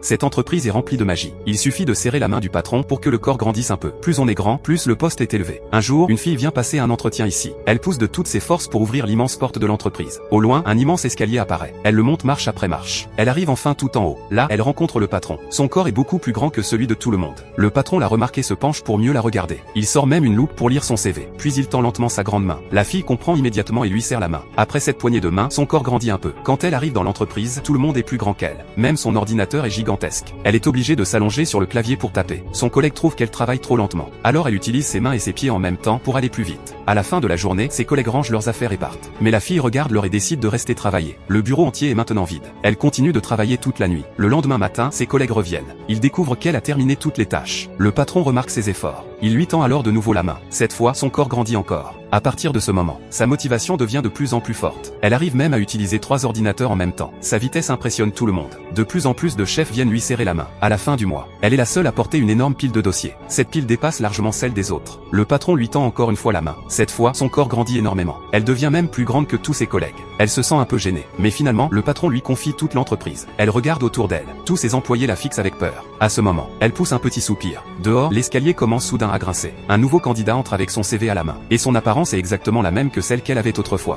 Cette entreprise est remplie de magie. Il suffit de serrer la main du patron pour que le corps grandisse un peu. Plus on est grand, plus le poste est élevé. Un jour, une fille vient passer un entretien ici. Elle pousse de toutes ses forces pour ouvrir l'immense porte de l'entreprise. Au loin, un immense escalier apparaît. Elle le monte marche après marche. Elle arrive enfin tout en haut. Là, elle rencontre le patron. Son corps est beaucoup plus grand que celui de tout le monde. Le patron l'a remarqué, se penche pour mieux la regarder. Il sort même une loupe pour lire son CV. Puis il tend lentement sa grande main. La fille comprend immédiatement et lui serre la main. Après cette poignée de main, son corps grandit un peu. Quand elle arrive dans l'entreprise, tout le monde est plus grand qu'elle. Même son ordinateur est gigantesque. Elle est obligée de s'allonger sur le clavier pour taper. Son collègue trouve qu'elle travaille trop lentement. Alors elle utilise ses mains et ses pieds en même temps pour aller plus vite. À la fin de la journée, ses collègues rangent leurs affaires et partent. Mais la fille regarde l'heure et décide de rester travailler. Le bureau entier est maintenant vide. Elle continue de travailler toute la nuit. Le lendemain matin, ses collègues reviennent. Ils découvrent qu'elle a terminé toutes les tâches. Le patron remarque ses efforts. Il lui tend alors de nouveau la main. Cette fois, son corps grandit encore. À partir de ce moment, sa motivation devient de plus en plus forte. Elle arrive même à utiliser 3 ordinateurs en même temps. Sa vitesse impressionne tout le monde. De plus en plus de chefs viennent lui serrer la main. À la fin du mois, elle est la seule à porter une énorme pile de dossiers. Cette pile dépasse largement celle des autres. Le patron lui tend encore une fois la main. Cette fois, son corps grandit énormément. Elle devient même plus grande que tous ses collègues. Elle se sent un peu gênée. Mais finalement, le patron lui confie toute l'entreprise. Elle regarde autour d'elle. Tous ses employés la fixent avec peur. À ce moment, elle pousse un petit soupir. Dehors, l'escalier commence soudain à grincer. Un nouveau candidat entre avec son CV à la main. Et son apparence est exactement la même que celle qu'elle avait autrefois.